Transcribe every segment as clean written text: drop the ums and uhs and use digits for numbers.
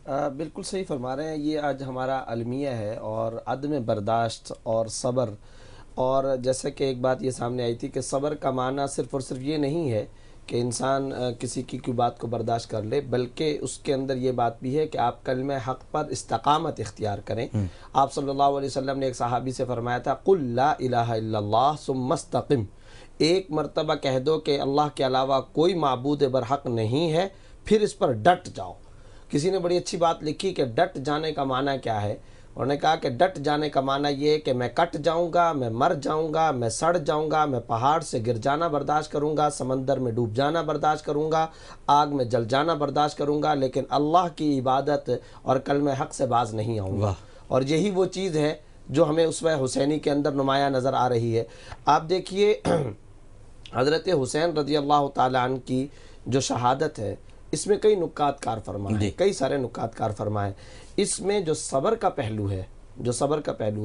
بالکل صحیح فرما رہے ہیں. یہ آج ہمارا المیہ ہے اور عدم برداشت اور صبر. اور جیسا کہ ایک بات یہ سامنے آئی تھی کہ صبر کا معنی صرف اور صرف یہ نہیں ہے کہ انسان کسی کی کوئی بات کو برداشت کر لے، بلکہ اس کے اندر یہ بات بھی ہے کہ آپ کلمہ حق پر استقامت اختیار کریں. آپ صلی اللہ علیہ وسلم نے ایک صحابی سے فرمایا تھا قل لا الہ الا اللہ ثم استقم، ایک مرتبہ کہہ دو کہ اللہ کے علاوہ کوئی معبود برحق نہیں ہے، پھر اس پر ڈٹ جاؤ. کسی نے بڑی اچھی بات لکھی کہ ڈٹ جانے کا معنی کیا ہے. انہوں نے کہا کہ ڈٹ جانے کا معنی یہ ہے کہ میں کٹ جاؤں گا، میں مر جاؤں گا، میں سڑ جاؤں گا، میں پہاڑ سے گر جانا برداشت کروں گا، سمندر میں ڈوب جانا برداشت کروں گا، آگ میں جل جانا برداشت کروں گا، لیکن اللہ کی عبادت اور کلمہ حق سے باز نہیں آؤں گا. اور یہی وہ چیز ہے جو ہمیں اسوہ حسینی کے اندر نمایاں نظر آ رہی ہے. آپ دیکھیے حضرت حسین رضی اللہ تعالیٰ عنہ کی جو شہادت ہے، اس میں کئی نکات کار فرما ہے، کئی سارے نکات کار فرما ہے. اس میں جو صبر کا پہلو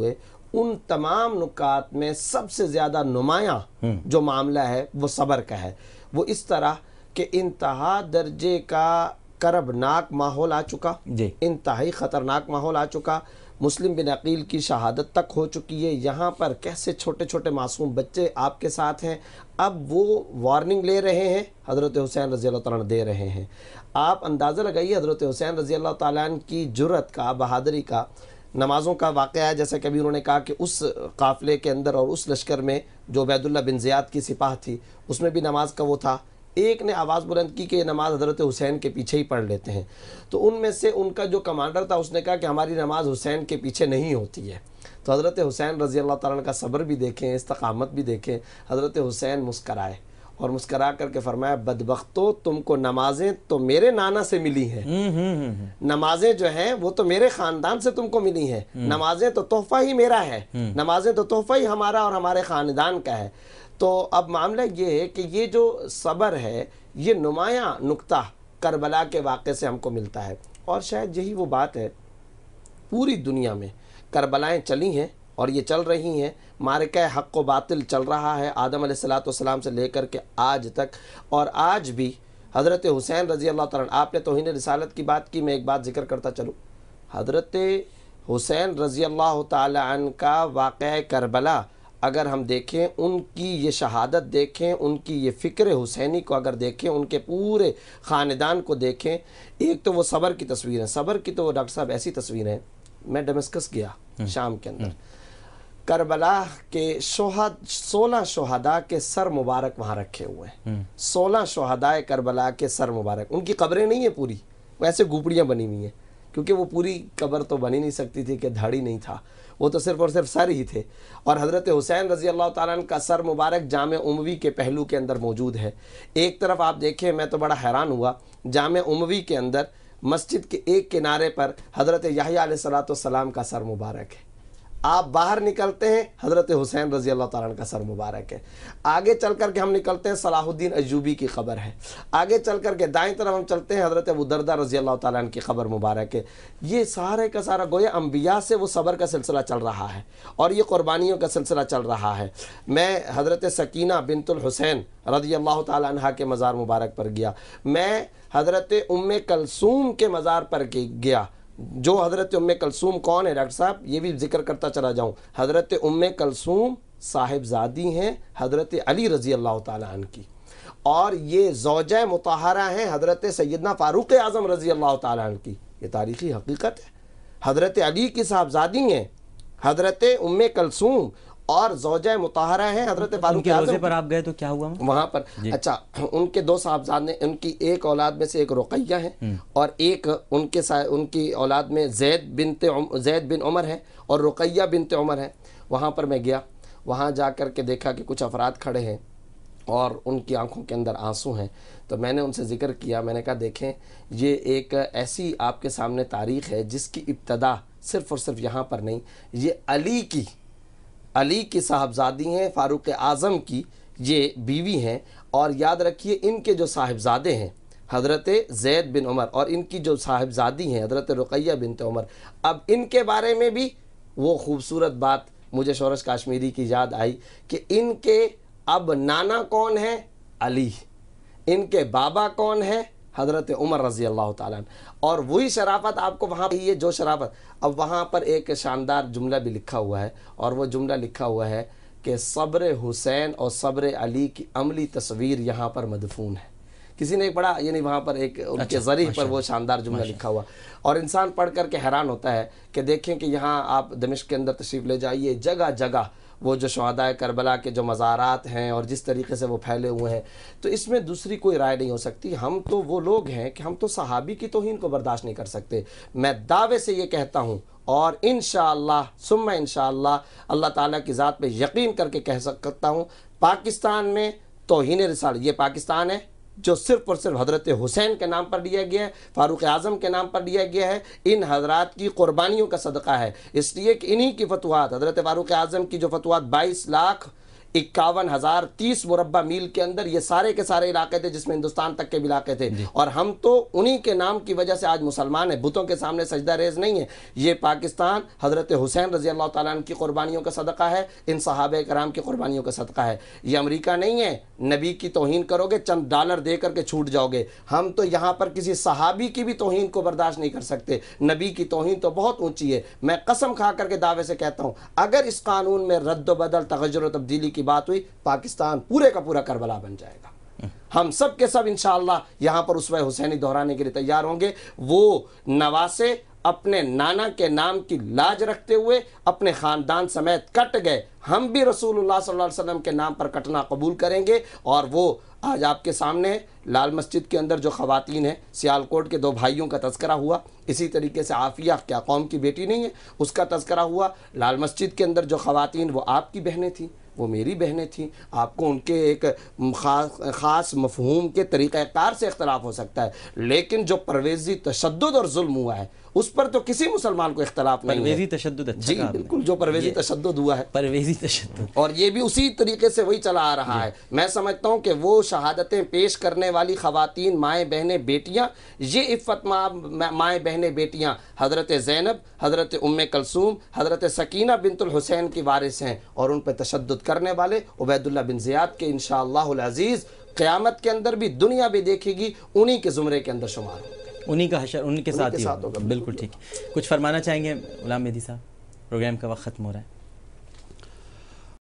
ہے، ان تمام نکات میں سب سے زیادہ نمایاں جو معاملہ ہے وہ صبر کا ہے. وہ اس طرح کہ انتہا درجے کا کربناک ماحول آ چکا، انتہائی خطرناک ماحول آ چکا. مسلم بن عقیل کی شہادت تک ہو چکی ہے. یہاں پر کیسے چھوٹے چھوٹے معصوم بچے آپ کے ساتھ ہیں. اب وہ وارننگ لے رہے ہیں، حضرت حسین رضی اللہ تعالیٰ عنہ دے رہے ہیں. آپ اندازہ لگائیے حضرت حسین رضی اللہ تعالیٰ عنہ کی جرأت کا، بہادری کا. نمازوں کا واقعہ ہے، جیسا کہ ابھی انہوں نے کہا کہ اس قافلے کے اندر اور اس لشکر میں جو عبید اللہ بن زیاد کی سپاہ تھی، اس میں بھی نماز کا وہ تھا. ایک نے آواز بلند کی کہ یہ نماز حضرت حسین کے پیچھے ہی پڑھ لیتے ہیں. تو ان میں سے ان کا جو کمانڈر تھا اس نے کہا کہ ہماری نماز حسین کے پیچھے نہیں ہوتی ہے. تو حضرت حسین رضی اللہ تعالیٰ عنہ کا صبر بھی دیکھیں، استقامت بھی دیکھیں. حضرت حسین مسکرائے اور مسکرا کر کے فرمایا بدبختو، تم کو نمازیں تو میرے نانا سے ملی ہیں، نمازیں جو ہیں وہ تو میرے خاندان سے تم کو ملی ہیں، نمازیں تو تحفہ ہی میرا ہے، نمازیں تو تحفہ ہی ہمارا اور ہمارے خاندان کا ہے. تو اب معاملہ یہ ہے کہ یہ جو صبر ہے یہ نمایاں نقطہ کربلا کے واقعے سے ہم کو ملتا ہے. اور شاید یہی وہ بات ہے، پوری دنیا میں کربلائیں چلی ہیں اور یہ چل رہی ہیں. معرکہ حق و باطل چل رہا ہے آدم علیہ السلام سے لے کر کے آج تک. اور آج بھی حضرت حسین رضی اللہ تعالیٰ عنہ، آپ نے توہین رسالت کی بات کی، میں ایک بات ذکر کرتا چلوں. حضرت حسین رضی اللہ تعالیٰ عنہ کا واقعہ کربلا اگر ہم دیکھیں، ان کی یہ شہادت دیکھیں، ان کی یہ فکر حسینی کو اگر دیکھیں، ان کے پورے خاندان کو دیکھیں، ایک تو وہ صبر کی تصویر ہے. صبر کی تو وہ ڈاکٹر صاحب ایسی تصویر ہے. میں ڈمسکس گیا شام کے اندر، کربلا کے 16 شہداء کے سر مبارک وہاں رکھے ہوئے ہیں. 16 شہداء کربلا کے سر مبارک. ان کی قبریں نہیں ہیں پوری، ویسے گھوپڑیاں بنی ہوئی ہیں، کیونکہ وہ پوری قبر تو بنی نہیں سکتی تھی کہ دھاڑی نہیں تھا، وہ تو صرف اور صرف سر ہی تھے. اور حضرت حسین رضی اللہ تعالیٰ عنہ کا سر مبارک جامع اموی کے پہلو کے اندر موجود ہے. ایک طرف آپ دیکھیں، میں تو بڑا حیران ہوا، جامع اموی کے اندر مسجد کے ایک کنارے پر حضرت یحییٰ علیہ السلام کا سر مبارک ہے. آپ باہر نکلتے ہیں، حضرت حسین رضی اللہ تعالیٰ عنہ کا سر مبارک ہے. آگے چل کر کے ہم نکلتے ہیں، صلاح الدین ایوبی کی قبر ہے. آگے چل کر کے دائیں طرف ہم چلتے ہیں، حضرت ابو دردہ رضی اللہ تعالیٰ عنہ کی قبر مبارک ہے. یہ سارے کا سارا گویا انبیاء سے وہ صبر کا سلسلہ چل رہا ہے اور یہ قربانیوں کا سلسلہ چل رہا ہے. میں حضرت سکینہ بنت الحسین رضی اللہ تعالیٰ عنہ کے مزار مبارک پر گیا. میں حضرت ام کلثوم کے مزار پر گیا. جو حضرت ام کلثوم کون ہے ڈاکٹر صاحب، یہ بھی ذکر کرتا چلا جاؤں. حضرت ام کلثوم صاحبزادی ہیں حضرت علی رضی اللہ تعالیٰ عنہ کی، اور یہ زوجہ مطہرہ ہیں حضرت سیدنا فاروق اعظم رضی اللہ تعالیٰ عنہ کی. یہ تاریخی حقیقت ہے. حضرت علی کی صاحبزادی ہیں حضرت ام کلثوم، اور زوجہ مطہرہ ہیں حضرت فاروق اعظم. روزے پر آپ گئے تو کیا ہوا وہاں پر؟ اچھا، ان کے 2 صاحبزادے، ان کی ایک اولاد میں سے ایک رقیہ ہے اور ایک ان کی اولاد میں زید بن عمر ہے اور رقیہ بنت عمر ہے. وہاں پر میں گیا، وہاں جا کر کے دیکھا کہ کچھ افراد کھڑے ہیں اور ان کی آنکھوں کے اندر آنسو ہیں. تو میں نے ان سے ذکر کیا، میں نے کہا دیکھیں، یہ ایک ایسی آپ کے سامنے تاریخ ہے جس کی ابتدا صرف اور صرف یہاں پر نہیں، یہ علی کی صاحبزادی ہیں، فاروق اعظم کی یہ بیوی ہیں. اور یاد رکھیے ان کے جو صاحبزادے ہیں حضرت زید بن عمر، اور ان کی جو صاحبزادی ہیں حضرت رقیہ بنت عمر. اب ان کے بارے میں بھی وہ خوبصورت بات مجھے شورش کاشمیری کی یاد آئی کہ ان کے اب نانا کون ہے؟ علی. ان کے بابا کون ہے؟ حضرت عمر رضی اللہ تعالیٰ عنہ. اور وہی شرافت آپ کو وہاں پہ یہ جو شرافت، اب وہاں پر ایک شاندار جملہ بھی لکھا ہوا ہے، اور وہ جملہ لکھا ہوا ہے کہ صبر حسین اور صبر علی کی عملی تصویر یہاں پر مدفون ہے. کسی نے پڑھا، یعنی وہاں پر ایک ان کے ذریعے پر وہ شاندار جملہ لکھا ہوا، اور انسان پڑھ کر کے حیران ہوتا ہے کہ دیکھیں کہ یہاں آپ دمشق کے اندر تشریف لے جائیے، جگہ جگہ وہ جو شہدائے کربلا کے جو مزارات ہیں اور جس طریقے سے وہ پھیلے ہوئے ہیں، تو اس میں دوسری کوئی رائے نہیں ہو سکتی. ہم تو وہ لوگ ہیں کہ ہم تو صحابی کی توہین کو برداشت نہیں کر سکتے. میں دعوے سے یہ کہتا ہوں، اور انشاءاللہ ثم انشاءاللہ اللہ تعالیٰ کی ذات پہ یقین کر کے کہہ سکتا ہوں، پاکستان میں توہین رسالت، یہ پاکستان ہے جو صرف اور صرف حضرت حسین کے نام پر لیا گیا ہے، فاروق اعظم کے نام پر لیا گیا ہے، ان حضرات کی قربانیوں کا صدقہ ہے. اس لیے کہ انہی کی فتوحات، حضرت فاروق اعظم کی جو فتوحات 22,51,030 مربع میل کے اندر، یہ سارے کے سارے علاقے تھے جس میں ہندوستان تک کے بھی علاقے تھے، اور ہم تو انہی کے نام کی وجہ سے آج مسلمان ہیں، بتوں کے سامنے سجدہ ریز نہیں ہے. یہ پاکستان حضرت حسین رضی اللہ تعالیٰ عنہ کی قربانیوں کا صدقہ ہے، ان صحابہ کرام کی قربانیوں کا صدقہ ہے. یہ امریکہ نہیں ہے، نبی کی توہین کرو گے چند ڈالر دے کر کے چھوٹ جاؤ گے. ہم تو یہاں پر کسی صحابی کی بھی توہین کو برداشت نہیں کر سکتے. نبی کی توہین تو بہت اونچی ہے. میں قسم کھا کر کے دعوے سے کہتا ہوں، اگر اس قانون میں رد و بدل، تغیر و تبدیلی کی بات ہوئی، پاکستان پورے کا پورا کربلا بن جائے گا. ہم سب کے سب انشاءاللہ یہاں پر اسوہ حسینی دہرانے کے لیے تیار ہوں گے. وہ نواسے اپنے نانا کے نام کی لاج رکھتے ہوئے اپنے خاندان سمیت کٹ گئے، ہم بھی رسول اللہ صلی اللہ علیہ وسلم کے نام پر کٹنا قبول کریں گے. اور وہ آج آپ کے سامنے لال مسجد کے اندر جو خواتین ہیں، سیالکوٹ کے 2 بھائیوں کا تذکرہ ہوا، اسی طریقے سے عافیہ کیا قوم کی بیٹی نہیں ہے، اس کا تذکرہ ہوا. لال مسجد کے اندر جو خواتین، وہ آپ کی بہنیں تھیں، وہ میری بہنیں تھیں. آپ کو ان کے ایک خاص مفہوم کے طریقہ کار سے اختلاف ہو سکتا ہے، لیکن جو پرویزی تشدد اور ظلم ہوا ہے اس پر تو کسی مسلمان کو اختلاف نہیں ہے. پرویزی تشدد، اچھا جی بالکل، جو پرویزی تشدد ہوا ہے، پرویزی تشدد، اور یہ بھی اسی طریقے سے وہی چلا آ رہا ہے. میں سمجھتا ہوں کہ وہ شہادتیں پیش کرنے والی خواتین، مائیں بہنیں بیٹیاں، یہ عفت مائیں بہنیں بیٹیاں حضرت زینب، حضرت ام کلثوم، حضرت سکینہ بنت الحسین کی وارث ہیں. اور ان پہ تشدد کرنے والے عبید اللہ بن زیاد کے انشاءاللہ العزیز قیامت کے اندر بھی دنیا بھی دیکھے گی، انہی کے زمرے کے اندر شمار ہوں گے، انہی کا حشر ان کے ساتھ ہی ہوگا. بالکل ٹھیک. کچھ فرمانا چاہیں گے غلام مہدی صاحب؟ پروگرام کا وقت ختم ہو رہا ہے.